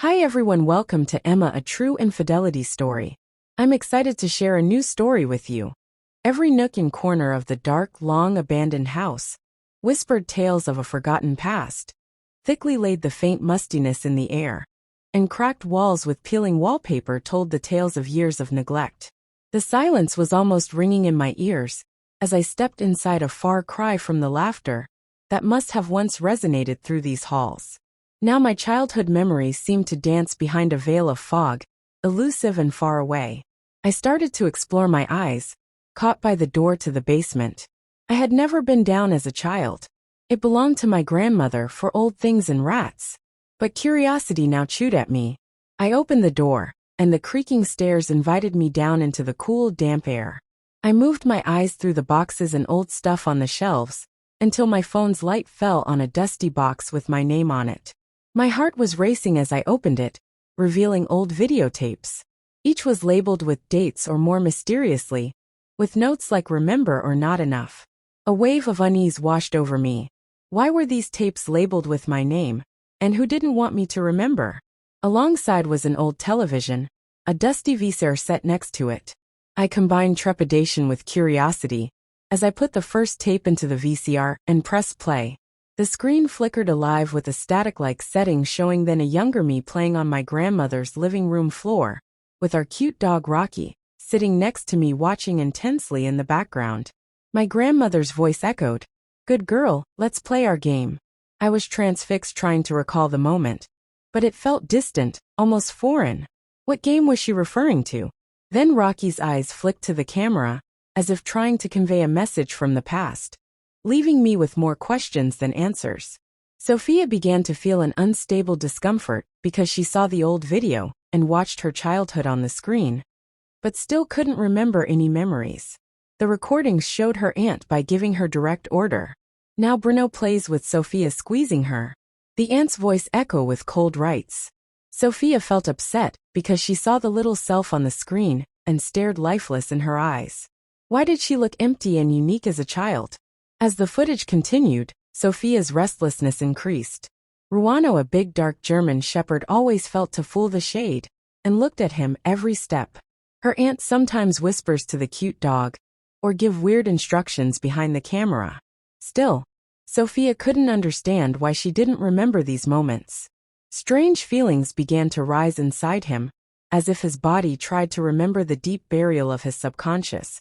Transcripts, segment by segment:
Hi everyone, welcome to Emma, a true infidelity story. I'm excited to share a new story with you. Every nook and corner of the dark, long abandoned house whispered tales of a forgotten past. Thickly laid the faint mustiness in the air, and cracked walls with peeling wallpaper told the tales of years of neglect. The silence was almost ringing in my ears as I stepped inside, a far cry from the laughter that must have once resonated through these halls. Now my childhood memories seemed to dance behind a veil of fog, elusive and far away. I started to explore, my eyes caught by the door to the basement. I had never been down as a child. It belonged to my grandmother for old things and rats. But curiosity now chewed at me. I opened the door, and the creaking stairs invited me down into the cool, damp air. I moved my eyes through the boxes and old stuff on the shelves, until my phone's light fell on a dusty box with my name on it. My heart was racing as I opened it, revealing old videotapes. Each was labeled with dates, or more mysteriously, with notes like "remember" or "not enough." A wave of unease washed over me. Why were these tapes labeled with my name? And who didn't want me to remember? Alongside was an old television, a dusty VCR set next to it. I combined trepidation with curiosity as I put the first tape into the VCR and pressed play. The screen flickered alive with a static-like setting showing then a younger me playing on my grandmother's living room floor, with our cute dog Rocky sitting next to me watching intensely in the background. My grandmother's voice echoed, "Good girl, let's play our game." I was transfixed, trying to recall the moment, but it felt distant, almost foreign. What game was she referring to? Then Rocky's eyes flicked to the camera, as if trying to convey a message from the past, leaving me with more questions than answers. Sophia began to feel an unstable discomfort because she saw the old video and watched her childhood on the screen, but still couldn't remember any memories. The recordings showed her aunt by giving her direct order. Now Bruno plays with Sophia squeezing her. The aunt's voice echo with cold rights. Sophia felt upset because she saw the little self on the screen and stared lifeless in her eyes. Why did she look empty and unique as a child? As the footage continued, Sophia's restlessness increased. Ruano, a big dark German shepherd, always felt to fool the shade and looked at him every step. Her aunt sometimes whispers to the cute dog or give weird instructions behind the camera. Still, Sophia couldn't understand why she didn't remember these moments. Strange feelings began to rise inside him, as if his body tried to remember the deep burial of his subconscious.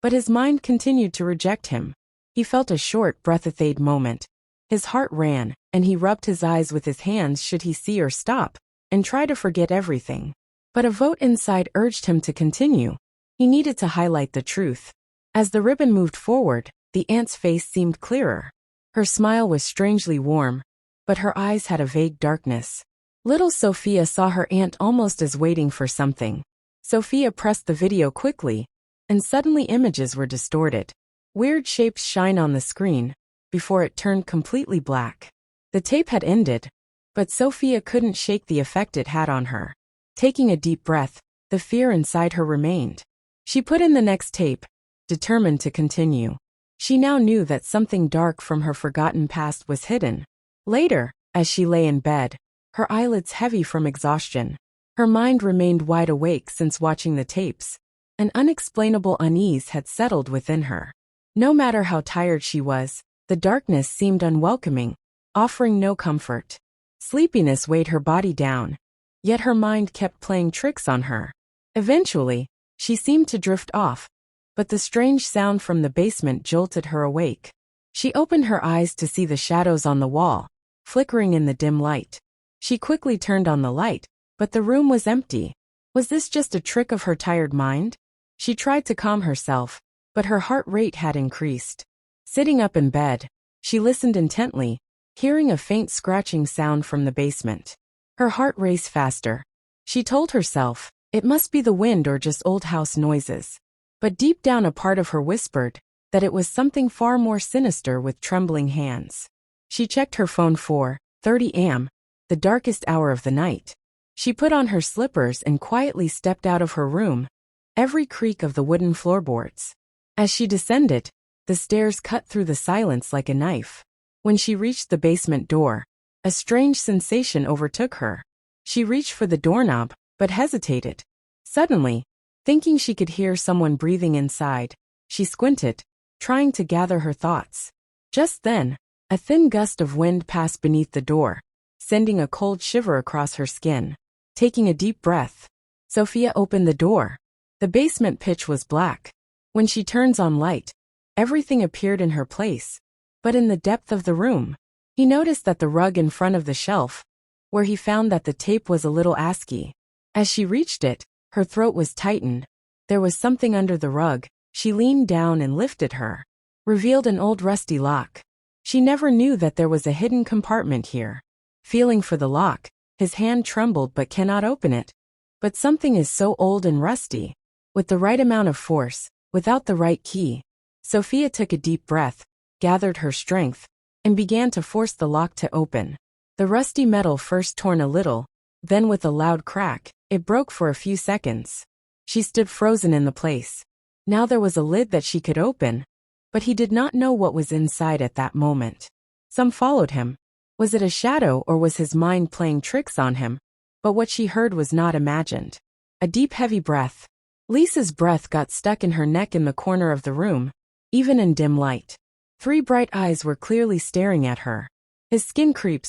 But his mind continued to reject him. He felt a short, breathathade moment. His heart ran, and he rubbed his eyes with his hands should he see or stop, and try to forget everything. But a vote inside urged him to continue. He needed to highlight the truth. As the ribbon moved forward, the aunt's face seemed clearer. Her smile was strangely warm, but her eyes had a vague darkness. Little Sophia saw her aunt almost as waiting for something. Sophia pressed the video quickly, and suddenly images were distorted. Weird shapes shine on the screen, before it turned completely black. The tape had ended, but Sophia couldn't shake the effect it had on her. Taking a deep breath, the fear inside her remained. She put in the next tape, determined to continue. She now knew that something dark from her forgotten past was hidden. Later, as she lay in bed, her eyelids heavy from exhaustion, her mind remained wide awake since watching the tapes. An unexplainable unease had settled within her. No matter how tired she was, the darkness seemed unwelcoming, offering no comfort. Sleepiness weighed her body down, yet her mind kept playing tricks on her. Eventually, she seemed to drift off, but the strange sound from the basement jolted her awake. She opened her eyes to see the shadows on the wall, flickering in the dim light. She quickly turned on the light, but the room was empty. Was this just a trick of her tired mind? She tried to calm herself, but her heart rate had increased. Sitting up in bed, she listened intently, hearing a faint scratching sound from the basement. Her heart raced faster. She told herself, it must be the wind or just old house noises. But deep down a part of her whispered that it was something far more sinister. With trembling hands, she checked her phone. 4:30 a.m., the darkest hour of the night. She put on her slippers and quietly stepped out of her room, every creak of the wooden floorboards. As she descended, the stairs cut through the silence like a knife. When she reached the basement door, a strange sensation overtook her. She reached for the doorknob, but hesitated. Suddenly, thinking she could hear someone breathing inside, she squinted, trying to gather her thoughts. Just then, a thin gust of wind passed beneath the door, sending a cold shiver across her skin. Taking a deep breath, Sophia opened the door. The basement pitch was black. When she turns on light, everything appeared in her place. But in the depth of the room, he noticed that the rug in front of the shelf, where he found that the tape was a little asky. As she reached it, her throat was tightened. There was something under the rug. She leaned down and lifted her. Revealed an old rusty lock. She never knew that there was a hidden compartment here. Feeling for the lock, his hand trembled but cannot open it. But something is so old and rusty. With the right amount of force, without the right key. Sophia took a deep breath, gathered her strength, and began to force the lock to open. The rusty metal first torn a little, then with a loud crack, it broke for a few seconds. She stood frozen in the place. Now there was a lid that she could open, but he did not know what was inside at that moment. Some followed him. Was it a shadow or was his mind playing tricks on him? But what she heard was not imagined. A deep heavy breath. Lisa's breath got stuck in her neck in the corner of the room, even in dim light. 3 bright eyes were clearly staring at her. His skin creep.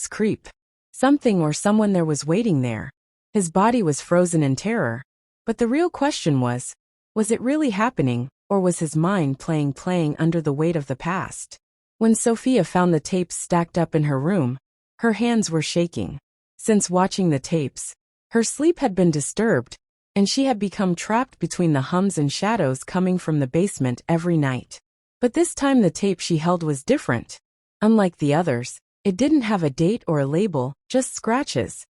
Something or someone there was waiting there. His body was frozen in terror. But the real question was it really happening, or was his mind playing under the weight of the past? When Sophia found the tapes stacked up in her room, her hands were shaking. Since watching the tapes, her sleep had been disturbed, and she had become trapped between the hums and shadows coming from the basement every night. But this time the tape she held was different. Unlike the others, it didn't have a date or a label, just scratches.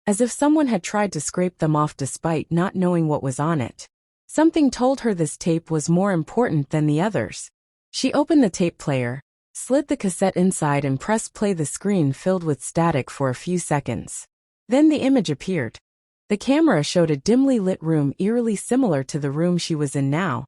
As if someone had tried to scrape them off despite not knowing what was on it. Something told her this tape was more important than the others. She opened the tape player, slid the cassette inside and pressed play. The screen filled with static for a few seconds. Then the image appeared. The camera showed a dimly lit room eerily similar to the room she was in now.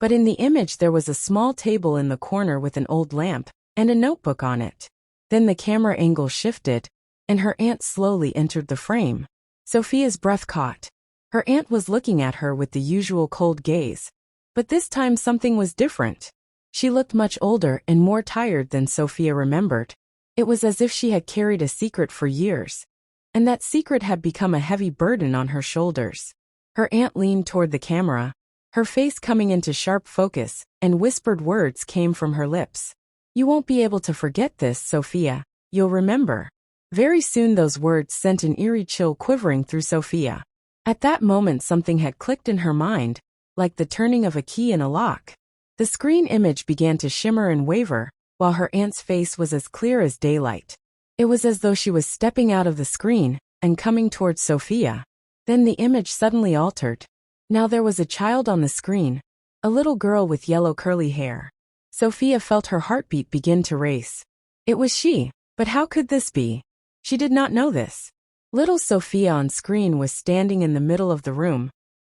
But in the image there was a small table in the corner with an old lamp and a notebook on it. Then the camera angle shifted, and her aunt slowly entered the frame. Sophia's breath caught. Her aunt was looking at her with the usual cold gaze. But this time something was different. She looked much older and more tired than Sophia remembered. It was as if she had carried a secret for years. And that secret had become a heavy burden on her shoulders. Her aunt leaned toward the camera, her face coming into sharp focus, and whispered words came from her lips. "You won't be able to forget this, Sophia. You'll remember." Very soon those words sent an eerie chill quivering through Sophia. At that moment something had clicked in her mind, like the turning of a key in a lock. The screen image began to shimmer and waver, while her aunt's face was as clear as daylight. It was as though she was stepping out of the screen and coming towards Sophia. Then the image suddenly altered. Now there was a child on the screen, a little girl with yellow curly hair. Sophia felt her heartbeat begin to race. It was she, but how could this be? She did not know this. Little Sophia on screen was standing in the middle of the room,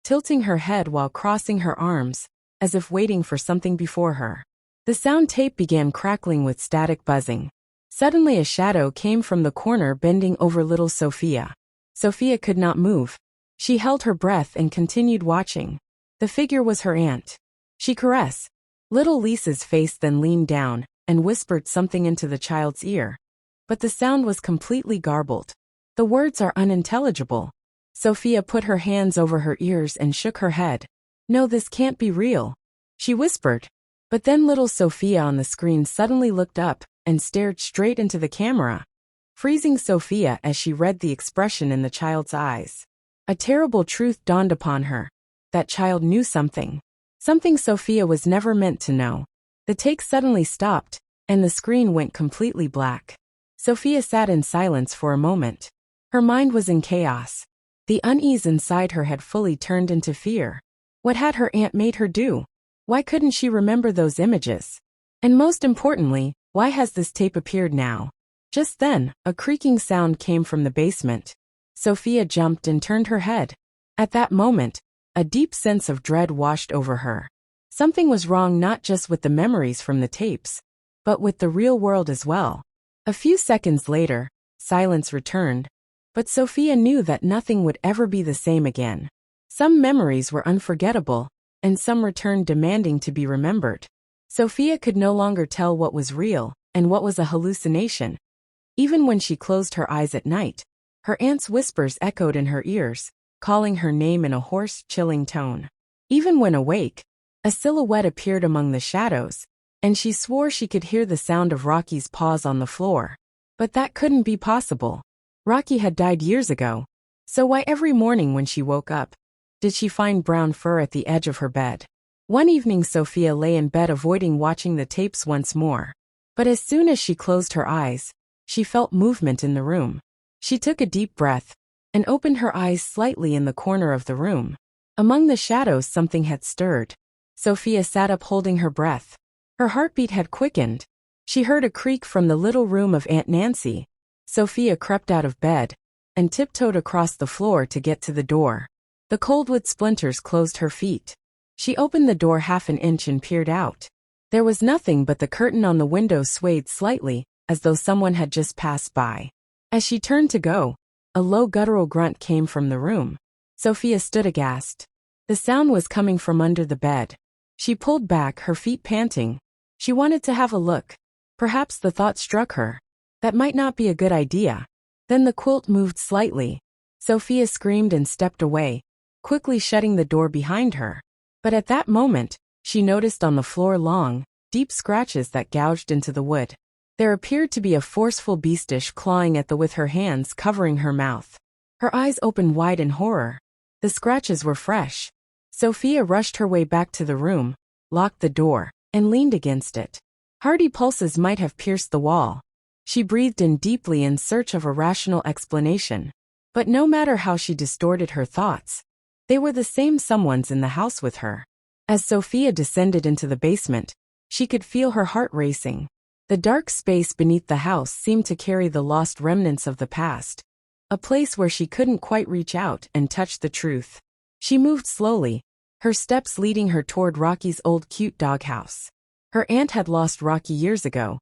tilting her head while crossing her arms, as if waiting for something before her. The sound tape began crackling with static buzzing. Suddenly a shadow came from the corner bending over little Sophia. Sophia could not move. She held her breath and continued watching. The figure was her aunt. She caressed little Lisa's face, then leaned down and whispered something into the child's ear. But the sound was completely garbled. The words are unintelligible. Sophia put her hands over her ears and shook her head. "No, this can't be real," she whispered. But then little Sophia on the screen suddenly looked up and stared straight into the camera, freezing Sophia as she read the expression in the child's eyes. A terrible truth dawned upon her. That child knew something. Something Sophia was never meant to know. The take suddenly stopped, and the screen went completely black. Sophia sat in silence for a moment. Her mind was in chaos. The unease inside her had fully turned into fear. What had her aunt made her do? Why couldn't she remember those images? And most importantly, why has this tape appeared now? Just then, a creaking sound came from the basement. Sophia jumped and turned her head. At that moment, a deep sense of dread washed over her. Something was wrong not just with the memories from the tapes, but with the real world as well. A few seconds later, silence returned. But Sophia knew that nothing would ever be the same again. Some memories were unforgettable, and some returned demanding to be remembered. Sophia could no longer tell what was real and what was a hallucination. Even when she closed her eyes at night, her aunt's whispers echoed in her ears, calling her name in a hoarse, chilling tone. Even when awake, a silhouette appeared among the shadows, and she swore she could hear the sound of Rocky's paws on the floor. But that couldn't be possible. Rocky had died years ago, so why every morning when she woke up, did she find brown fur at the edge of her bed? One evening Sophia lay in bed avoiding watching the tapes once more. But as soon as she closed her eyes, she felt movement in the room. She took a deep breath and opened her eyes slightly in the corner of the room. Among the shadows something had stirred. Sophia sat up holding her breath. Her heartbeat had quickened. She heard a creak from the little room of Aunt Nancy. Sophia crept out of bed and tiptoed across the floor to get to the door. The cold wood splinters closed her feet. She opened the door half an inch and peered out. There was nothing but the curtain on the window swayed slightly, as though someone had just passed by. As she turned to go, a low guttural grunt came from the room. Sophia stood aghast. The sound was coming from under the bed. She pulled back, her feet panting. She wanted to have a look. Perhaps the thought struck her. That might not be a good idea. Then the quilt moved slightly. Sophia screamed and stepped away, quickly shutting the door behind her. But at that moment, she noticed on the floor long, deep scratches that gouged into the wood. There appeared to be a forceful beastish clawing at the with her hands covering her mouth. Her eyes opened wide in horror. The scratches were fresh. Sophia rushed her way back to the room, locked the door, and leaned against it. Hearty pulses might have pierced the wall. She breathed in deeply in search of a rational explanation. But no matter how she distorted her thoughts, they were the same someone's in the house with her. As Sophia descended into the basement, she could feel her heart racing. The dark space beneath the house seemed to carry the lost remnants of the past, a place where she couldn't quite reach out and touch the truth. She moved slowly, her steps leading her toward Rocky's old cute doghouse. Her aunt had lost Rocky years ago,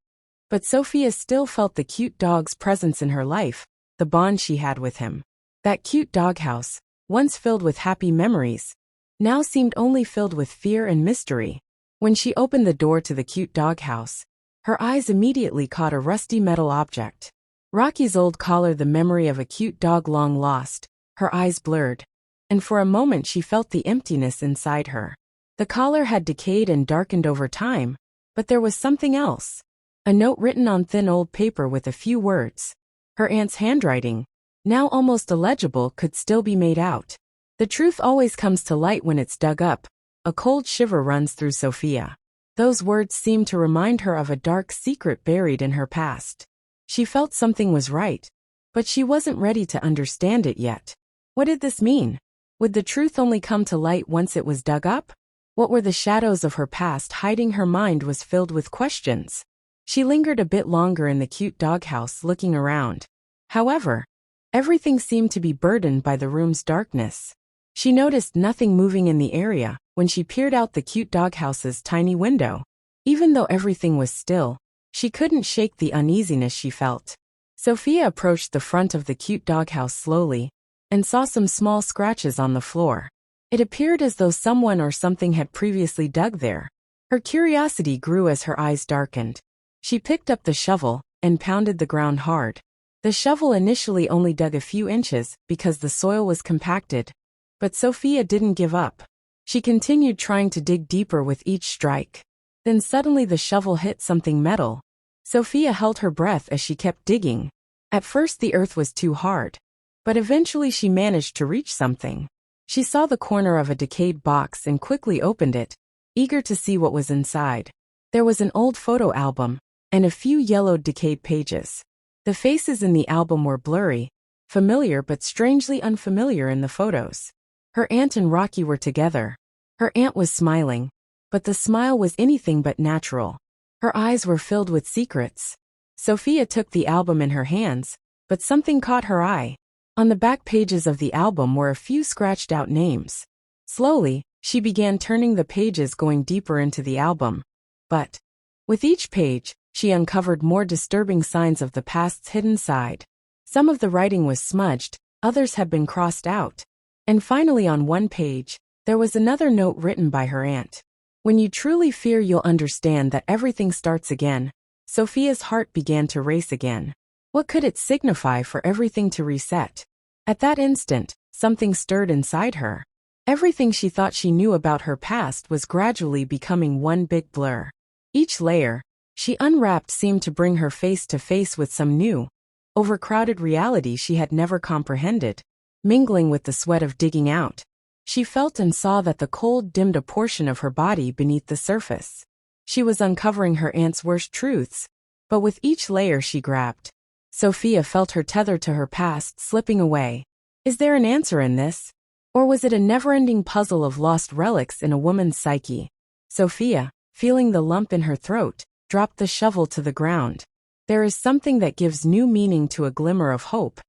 but Sophia still felt the cute dog's presence in her life, the bond she had with him. That cute doghouse, once filled with happy memories, now seemed only filled with fear and mystery. When she opened the door to the cute doghouse, her eyes immediately caught a rusty metal object. Rocky's old collar, the memory of a cute dog long lost. Her eyes blurred, and for a moment she felt the emptiness inside her. The collar had decayed and darkened over time, but there was something else. A note written on thin old paper with a few words. Her aunt's handwriting, now almost illegible, could still be made out. The truth always comes to light when it's dug up. A cold shiver runs through Sophia. Those words seemed to remind her of a dark secret buried in her past. She felt something was right, but she wasn't ready to understand it yet. What did this mean? Would the truth only come to light once it was dug up? What were the shadows of her past hiding? Her mind was filled with questions. She lingered a bit longer in the cute doghouse, looking around. However, everything seemed to be burdened by the room's darkness. She noticed nothing moving in the area when she peered out the cute doghouse's tiny window. Even though everything was still, she couldn't shake the uneasiness she felt. Sophia approached the front of the cute doghouse slowly and saw some small scratches on the floor. It appeared as though someone or something had previously dug there. Her curiosity grew as her eyes darkened. She picked up the shovel and pounded the ground hard. The shovel initially only dug a few inches because the soil was compacted. But Sophia didn't give up. She continued trying to dig deeper with each strike. Then suddenly the shovel hit something metal. Sophia held her breath as she kept digging. At first the earth was too hard, but eventually she managed to reach something. She saw the corner of a decayed box and quickly opened it, eager to see what was inside. There was an old photo album and a few yellowed, decayed pages. The faces in the album were blurry, familiar but strangely unfamiliar in the photos. Her aunt and Rocky were together. Her aunt was smiling, but the smile was anything but natural. Her eyes were filled with secrets. Sophia took the album in her hands, but something caught her eye. On the back pages of the album were a few scratched-out names. Slowly, she began turning the pages, going deeper into the album. But with each page, she uncovered more disturbing signs of the past's hidden side. Some of the writing was smudged, others had been crossed out. And finally on one page, there was another note written by her aunt. When you truly fear you'll understand that everything starts again. Sophia's heart began to race again. What could it signify for everything to reset? At that instant, something stirred inside her. Everything she thought she knew about her past was gradually becoming one big blur. Each layer she unwrapped seemed to bring her face to face with some new, overcrowded reality she had never comprehended. Mingling with the sweat of digging out, she felt and saw that the cold dimmed a portion of her body beneath the surface. She was uncovering her aunt's worst truths, but with each layer she grabbed, Sophia felt her tether to her past slipping away. Is there an answer in this? Or was it a never-ending puzzle of lost relics in a woman's psyche? Sophia, feeling the lump in her throat, dropped the shovel to the ground. There is something that gives new meaning to a glimmer of hope.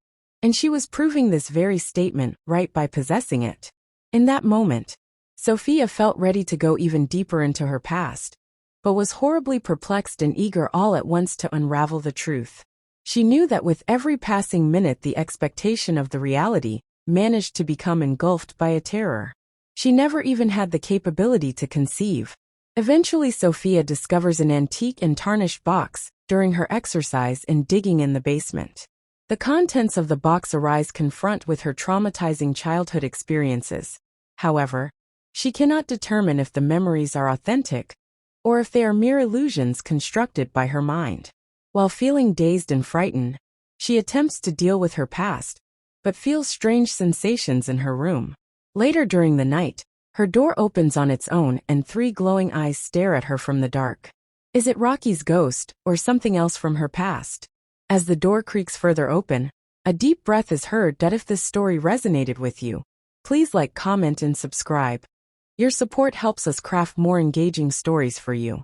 And she was proving this very statement right by possessing it. In that moment, Sophia felt ready to go even deeper into her past, but was horribly perplexed and eager all at once to unravel the truth. She knew that with every passing minute the expectation of the reality managed to become engulfed by a terror she never even had the capability to conceive. Eventually Sophia discovers an antique and tarnished box during her exercise in digging in the basement. The contents of the box arise confront with her traumatizing childhood experiences. However, she cannot determine if the memories are authentic or if they are mere illusions constructed by her mind. While feeling dazed and frightened, she attempts to deal with her past, but feels strange sensations in her room. Later during the night, her door opens on its own and 3 glowing eyes stare at her from the dark. Is it Rocky's ghost or something else from her past? As the door creaks further open, a deep breath is heard. That if this story resonated with you, please like, comment, and subscribe. Your support helps us craft more engaging stories for you.